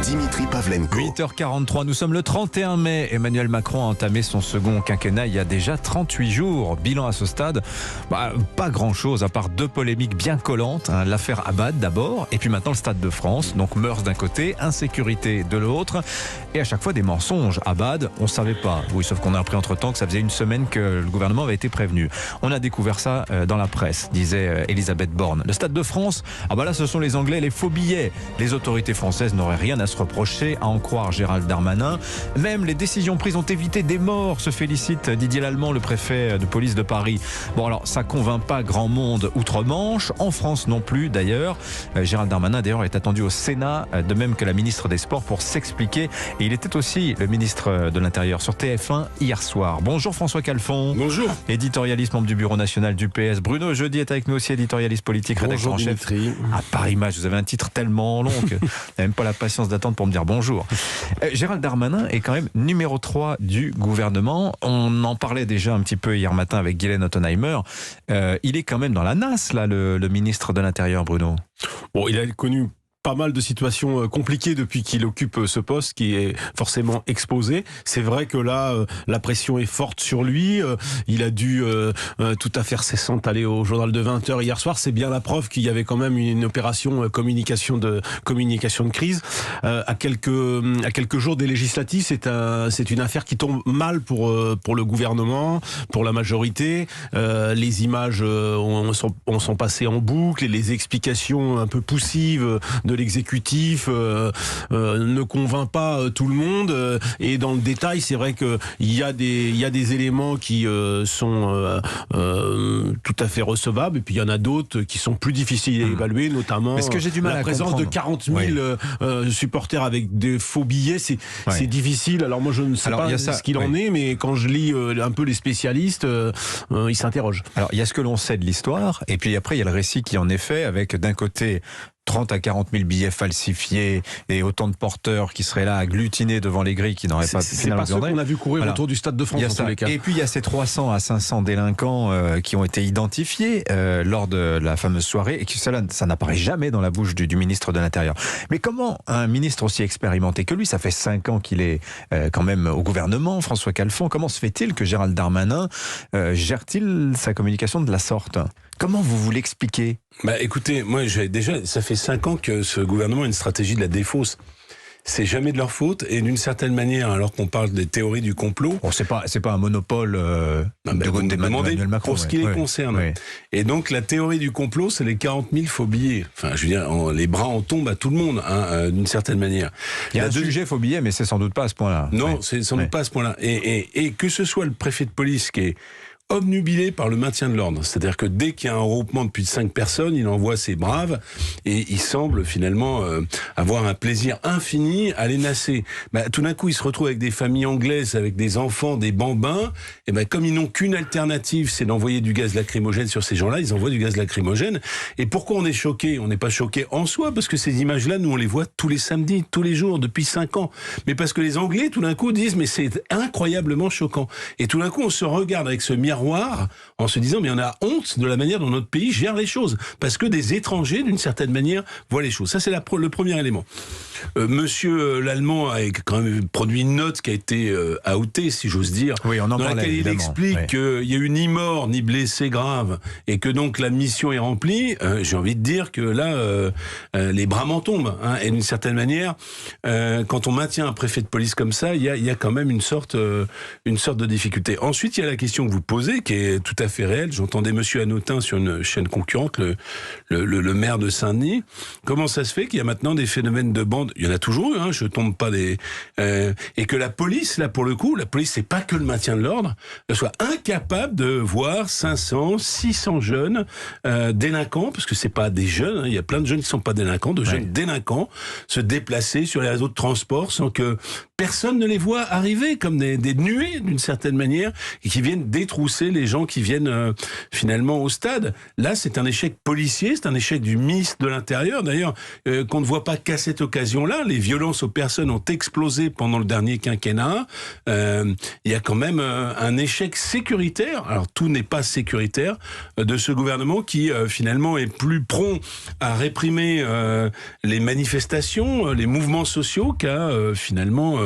Dimitri Pavlenko. 8h43, nous sommes le 31 mai. Emmanuel Macron a entamé son second quinquennat il y a déjà 38 jours. Bilan à ce stade, pas grand-chose à part deux polémiques bien collantes. L'affaire Abad d'abord, et puis maintenant le Stade de France. Donc mœurs d'un côté, insécurité de l'autre. Et à chaque fois des mensonges. Abad, on ne savait pas. Oui, sauf qu'on a appris entre-temps que ça faisait une semaine que le gouvernement avait été prévenu. On a découvert ça dans la presse, disait Elisabeth Borne. Le Stade de France, là ce sont les Anglais, les faux billets. Les autorités françaises n'auraient rien à se reprocher, à en croire Gérald Darmanin. Même les décisions prises ont évité des morts, se félicite Didier Lallement, le préfet de police de Paris. Bon alors, ça convainc pas grand monde outre-Manche, en France non plus d'ailleurs. Gérald Darmanin d'ailleurs est attendu au Sénat, de même que la ministre des Sports, pour s'expliquer. Et il était aussi le ministre de l'Intérieur sur TF1 hier soir. Bonjour François Calfon. Bonjour. Éditorialiste, membre du bureau national du PS. Bruno Jeudi est avec nous aussi, éditorialiste politique, rédacteur en chef à Paris Match. Vous avez un titre tellement long que vous n'avez même pas la patience d'attendre pour me dire bonjour. Gérald Darmanin est quand même numéro 3 du gouvernement. On en parlait déjà un petit peu hier matin avec Guylaine Ottenheimer. Il est quand même dans la nasse, là, le ministre de l'Intérieur, Bruno. Bon, il a connu pas mal de situations compliquées depuis qu'il occupe ce poste qui est forcément exposé. C'est vrai que là, la pression est forte sur lui. Il a dû tout à fait cessante aller au journal de 20h hier soir. C'est bien la preuve qu'il y avait quand même une opération communication de crise. À quelques jours des législatives, c'est une affaire qui tombe mal pour le gouvernement, pour la majorité. Les images sont passées en boucle et les explications un peu poussives de l'exécutif ne convainc pas tout le monde, et dans le détail c'est vrai qu'il y a des éléments qui sont tout à fait recevables, et puis il y en a d'autres qui sont plus difficiles à évaluer, notamment la présence de 40 000 supporters avec des faux billets. C'est difficile. Alors moi je ne sais pas ce qu'il en est, mais quand je lis un peu les spécialistes, ils s'interrogent. Alors il y a ce que l'on sait de l'histoire, et puis après il y a le récit qui en est fait, avec d'un côté 30 à 40 000 billets falsifiés et autant de porteurs qui seraient là agglutinés devant les grilles qui n'auraient pas pu finalement. C'est pas ceux qu'on a vu courir autour du Stade de France dans tous les cas. Et puis il y a ces 300 à 500 délinquants qui ont été identifiés lors de la fameuse soirée, et que ça n'apparaît jamais dans la bouche du ministre de l'Intérieur. Mais comment un ministre aussi expérimenté que lui, ça fait 5 ans qu'il est quand même au gouvernement, François Calfon, comment se fait-il que Gérald Darmanin gère-t-il sa communication de la sorte ? Comment vous l'expliquez ? Écoutez, moi ça fait 5 ans que ce gouvernement a une stratégie de la défausse. C'est jamais de leur faute, et d'une certaine manière, alors qu'on parle des théories du complot... Bon, c'est pas un monopole d'Emmanuel Macron. Pour ce qui les concerne. Oui. Et donc, la théorie du complot, c'est les 40 000 faux billets. Enfin, je veux dire, les bras en tombent à tout le monde, d'une certaine manière. Il y a un sujet faux billets, mais c'est sans doute pas à ce point-là. Non, c'est sans doute pas à ce point-là. Et que ce soit le préfet de police qui est obnubilé par le maintien de l'ordre. C'est-à-dire que dès qu'il y a un regroupement de plus de 5 personnes, il envoie ses braves, et il semble finalement avoir un plaisir infini à les nasser. Tout d'un coup, il se retrouve avec des familles anglaises, avec des enfants, des bambins, et comme ils n'ont qu'une alternative, c'est d'envoyer du gaz lacrymogène sur ces gens-là, ils envoient du gaz lacrymogène. Et pourquoi on est choqué ? On n'est pas choqué en soi, parce que ces images-là, nous on les voit tous les samedis, tous les jours, depuis 5 ans. Mais parce que les Anglais, tout d'un coup, disent, mais c'est incroyablement choquant. Et tout d'un coup, on se regarde avec ce miroir en se disant mais on a honte de la manière dont notre pays gère les choses, parce que des étrangers d'une certaine manière voient les choses. Ça c'est le premier élément. Monsieur Lallement a quand même produit une note qui a été outée, si j'ose dire, dans laquelle il explique qu'il y a eu ni mort ni blessé grave, et que donc la mission est remplie. J'ai envie de dire que là les bras m'en tombent, et d'une certaine manière quand on maintient un préfet de police comme ça, il y a quand même une sorte de difficulté. Ensuite il y a la question que vous posez, qui est tout à fait réelle. J'entendais monsieur Hanotin sur une chaîne concurrente, le maire de Saint-Denis. Comment ça se fait qu'il y a maintenant des phénomènes de bande ? Il y en a toujours eu, je tombe pas des... et que la police, là pour le coup, la police c'est pas que le maintien de l'ordre, soit incapable de voir 500, 600 jeunes délinquants, parce que c'est pas des jeunes, il y a plein de jeunes qui sont pas délinquants, de jeunes délinquants se déplacer sur les réseaux de transport sans que personne ne les voit arriver comme des nuées d'une certaine manière et qui viennent détrousser les gens qui viennent finalement au stade. Là, c'est un échec policier, c'est un échec du ministre de l'Intérieur. D'ailleurs, qu'on ne voit pas qu'à cette occasion-là, les violences aux personnes ont explosé pendant le dernier quinquennat. Il y a quand même un échec sécuritaire. Alors, tout n'est pas sécuritaire de ce gouvernement qui finalement est plus prompt à réprimer les manifestations, les mouvements sociaux qu'à finalement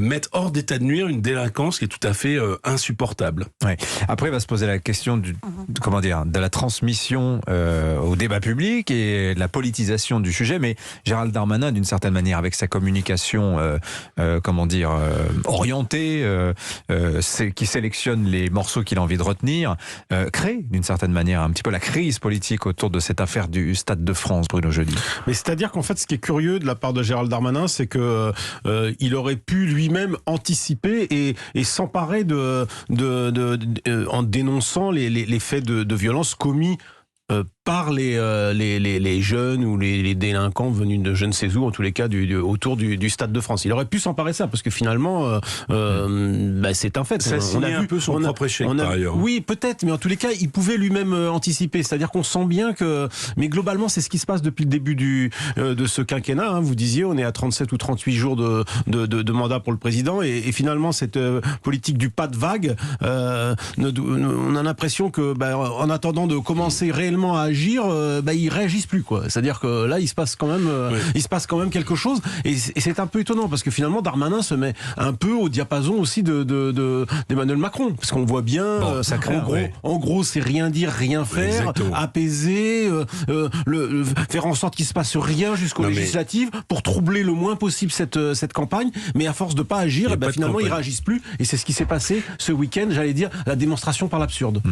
mettre hors d'état de nuire une délinquance qui est tout à fait insupportable. Ouais. Après, va se poser la question de la transmission au débat public et de la politisation du sujet. Mais Gérald Darmanin, d'une certaine manière, avec sa communication, orientée, qui sélectionne les morceaux qu'il a envie de retenir, crée d'une certaine manière un petit peu la crise politique autour de cette affaire du Stade de France, Bruno Jeudi. Mais c'est-à-dire qu'en fait, ce qui est curieux de la part de Gérald Darmanin, c'est que il aurait pu lui-même anticiper et s'emparer en dénonçant les faits de violence commis par les jeunes ou les délinquants venus de je ne sais où, en tous les cas autour du Stade de France. Il aurait pu s'emparer de ça, parce que finalement, c'est un fait. Ça signait un peu son propre échec, par ailleurs. Oui, peut-être, mais en tous les cas, il pouvait lui-même anticiper. C'est-à-dire qu'on sent bien que... Mais globalement, c'est ce qui se passe depuis le début de ce quinquennat. Hein. Vous disiez, on est à 37 ou 38 jours de mandat pour le président, et finalement, cette politique du pas de vague, on a l'impression que, en attendant de commencer réellement à agir, ils réagissent plus, quoi. C'est-à-dire que là, il se passe quand même quelque chose, et c'est un peu étonnant parce que finalement Darmanin se met un peu au diapason aussi d'Emmanuel Macron, parce qu'on voit bien, en gros, c'est rien dire, rien faire, apaiser, faire en sorte qu'il se passe rien jusqu'aux législatives pour troubler le moins possible cette campagne, mais à force de pas agir, finalement ils réagissent plus, et c'est ce qui s'est passé ce week-end, j'allais dire, la démonstration par l'absurde.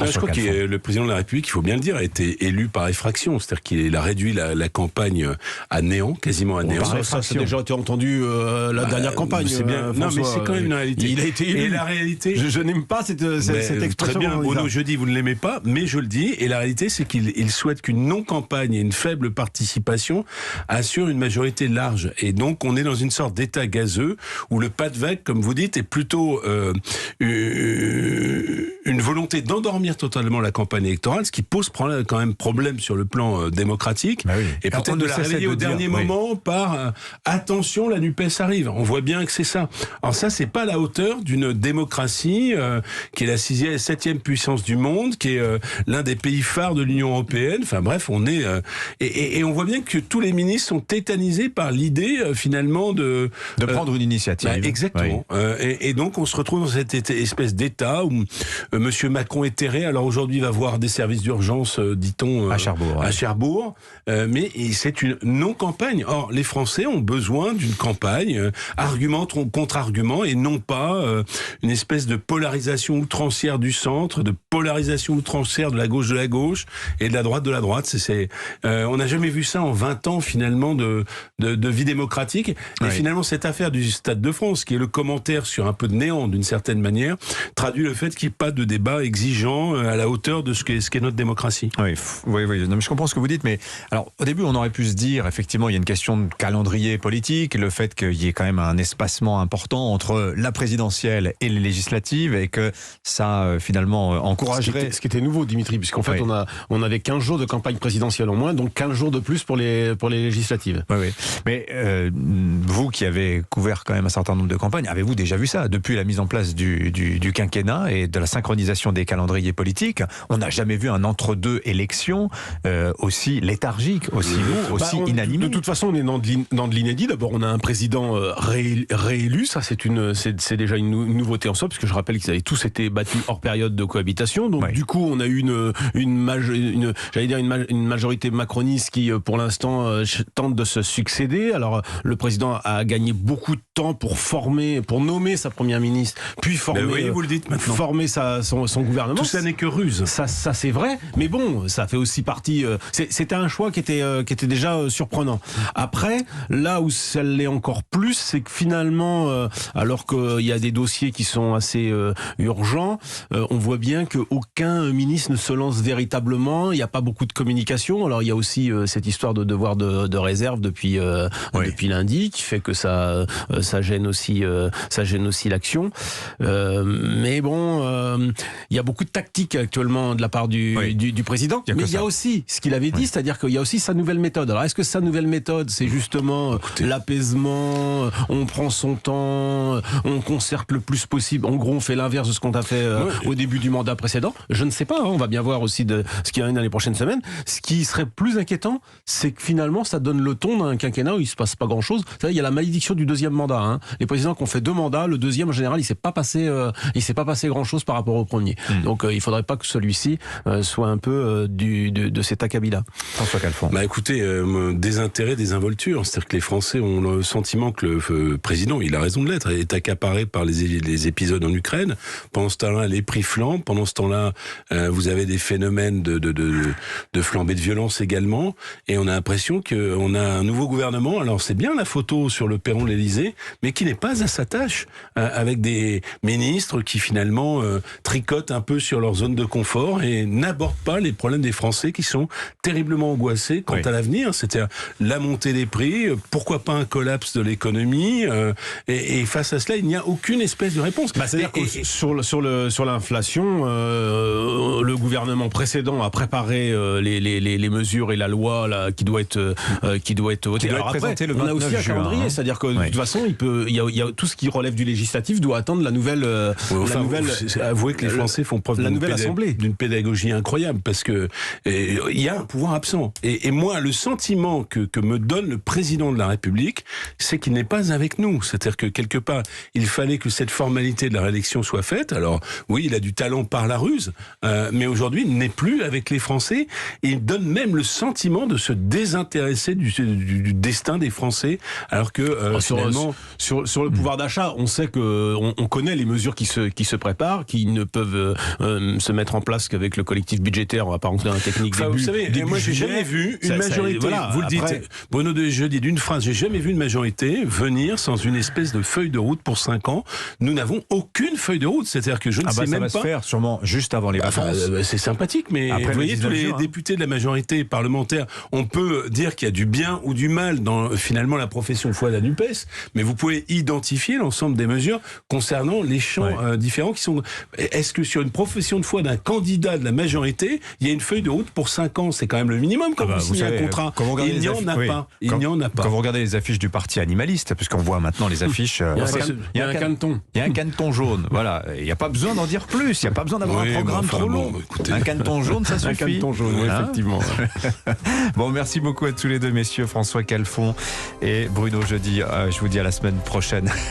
Je crois que le président de la République, il faut bien le dire, a été élu par effraction, c'est-à-dire qu'il a réduit la campagne à néant, quasiment à néant. Ça a déjà été entendu la dernière campagne. C'est bien. Non, mais c'est quand même une réalité. Il a été élu. Et la réalité. Je n'aime pas cette expression. Très bien, Bruno Jeudi, vous ne l'aimez pas, mais je le dis. Et la réalité, c'est qu'il souhaite qu'une non-campagne et une faible participation assurent une majorité large. Et donc, on est dans une sorte d'état gazeux où le pas de vague, comme vous dites, est plutôt une volonté d'endormir totalement la campagne électorale, ce qui pose quand même problème sur le plan démocratique, et peut-être de la réveiller au dernier moment par attention, la NUPES arrive. On voit bien que c'est ça. Alors ça, c'est pas à la hauteur d'une démocratie qui est la 7e puissance du monde, qui est l'un des pays phares de l'Union européenne. Enfin bref, on est et on voit bien que tous les ministres sont tétanisés par l'idée finalement de prendre une initiative. Exactement. Et donc on se retrouve dans cette espèce d'état où Monsieur Macron est terré. Alors aujourd'hui, il va voir des services d'urgence, dit-on, à Cherbourg. Mais c'est une non-campagne. Or, les Français ont besoin d'une campagne, argument contre argument, et non pas une espèce de polarisation outrancière du centre, de polarisation outrancière de la gauche et de la droite. On n'a jamais vu ça en 20 ans, finalement, de vie démocratique. Et finalement, cette affaire du Stade de France, qui est le commentaire sur un peu de néant, d'une certaine manière, traduit le fait qu'il n'y ait pas de débat exigeant à la hauteur de ce qu'est notre démocratie. Oui. Non, mais je comprends ce que vous dites, mais alors au début on aurait pu se dire effectivement il y a une question de calendrier politique, le fait qu'il y ait quand même un espacement important entre la présidentielle et les législatives, et que ça finalement encouragerait. Ce qui était nouveau, Dimitri, puisqu'en fait on avait 15 jours de campagne présidentielle en moins, donc 15 jours de plus pour les législatives. Oui. Mais vous qui avez couvert quand même un certain nombre de campagnes, avez-vous déjà vu ça depuis la mise en place du quinquennat et de la synchronisation des calendriers politiques? On n'a jamais vu un entre-deux élections aussi léthargique, aussi long, aussi inanimé. De toute façon, on est dans de l'inédit. D'abord, on a un président réélu. Ça, c'est déjà une nouveauté en soi, parce que je rappelle qu'ils avaient tous été battus hors période de cohabitation. Donc, du coup, on a eu une majorité macroniste qui, pour l'instant, tente de se succéder. Alors, le président a gagné beaucoup de temps pour nommer sa première ministre, puis former vous le dites maintenant. Former son gouvernement. Tout ça n'est que ruse. Ça c'est vrai, mais bon, ça fait aussi partie. C'était un choix qui était déjà surprenant. Après, là où ça l'est encore plus, c'est que finalement, alors qu'il y a des dossiers qui sont assez urgents, on voit bien qu'aucun ministre ne se lance véritablement. Il n'y a pas beaucoup de communication. Alors il y a aussi cette histoire de devoir de réserve depuis lundi, qui fait que ça gêne aussi l'action. Mais bon, il y a beaucoup de tactique actuellement de la part du président. Mais il y a aussi ce qu'il avait dit, c'est-à-dire qu'il y a aussi sa nouvelle méthode. Alors est-ce que sa nouvelle méthode, c'est justement l'apaisement, on prend son temps, on concerte le plus possible, en gros on fait l'inverse de ce qu'on a fait au début du mandat précédent? Je ne sais pas, on va bien voir aussi de ce qui arrive dans les prochaines semaines. Ce qui serait plus inquiétant, c'est que finalement ça donne le ton d'un quinquennat où il se passe pas grand-chose. Il y a la malédiction du deuxième mandat. Les présidents qui ont fait 2 mandats, le deuxième en général il s'est pas passé grand-chose par rapport au premier. Donc il faudrait pas que celui-ci soit un peu de cet acabit-là. François Calfon. Écoutez, désintérêt, désinvolture. C'est-à-dire que les Français ont le sentiment que le président, il a raison de l'être, est accaparé par les épisodes en Ukraine. Pendant ce temps-là, les prix flambent. Pendant ce temps-là, vous avez des phénomènes de flambée de violence également. Et on a l'impression qu'on a un nouveau gouvernement. Alors c'est bien la photo sur le perron de l'Élysée, mais qui n'est pas à sa tâche, avec des ministres qui finalement tricotent un peu sur leur zone de confort et n'abordent pas les problèmes des Français qui sont terriblement angoissés quant à l'avenir. C'est-à-dire la montée des prix, pourquoi pas un collapse de l'économie, et face à cela, il n'y a aucune espèce de réponse. C'est-à-dire que sur l'inflation, le gouvernement précédent a préparé les mesures et la loi là, qui doit être votée. Alors après, le 29 on a aussi un juin, calendrier, c'est-à-dire que de toute façon, il y a tout ce qui relève du législatif doit attendre la nouvelle. Avouez que les Français font preuve d'une pédagogie incroyable, parce que il y a un pouvoir absent. Et moi, le sentiment que me donne le président de la République, c'est qu'il n'est pas avec nous. C'est-à-dire que quelque part, il fallait que cette formalité de la réélection soit faite. Alors oui, il a du talent par la ruse, mais aujourd'hui, il n'est plus avec les Français. Et il donne même le sentiment de se désintéresser du destin des Français, alors que finalement... Sur le pouvoir d'achat, on sait on connaît les mesures qui se préparent, qui ne peuvent se mettre en place qu'avec le collectif budgétaire. On va pas rentrer dans la technique. Vous savez, moi j'ai jamais vu une majorité. Vous le dites, Bruno, je dis d'une phrase, j'ai jamais vu une majorité venir sans une espèce de feuille de route pour 5 ans. Nous n'avons aucune feuille de route. C'est-à-dire que je ne sais même pas. Ça va se faire sûrement juste avant les vacances. C'est sympathique, mais vous voyez, tous les députés de la majorité parlementaire, on peut dire qu'il y a du bien ou du mal dans finalement la profession de foi de la NUPES, mais vous pouvez identifier l'ensemble des mesures concernant les champs différents qui sont. Est-ce que sur une profession de foi d'un candidat de la majorité, il y a une feuille de route pour 5 ans? C'est quand même le minimum quand vous signez un contrat. Il n'y en a pas. Il n'y en a pas. Quand vous regardez les affiches du parti animaliste, puisqu'on voit maintenant les affiches. Il y a un caneton. Il y a un caneton jaune. Voilà. Il n'y a pas besoin d'en dire plus. Il n'y a pas besoin d'avoir un programme trop long. Un caneton jaune, ça suffit. Un caneton jaune, effectivement. Bon, merci beaucoup à tous les deux, messieurs, François Calfon et Bruno Jeudi. Je vous dis à la semaine prochaine.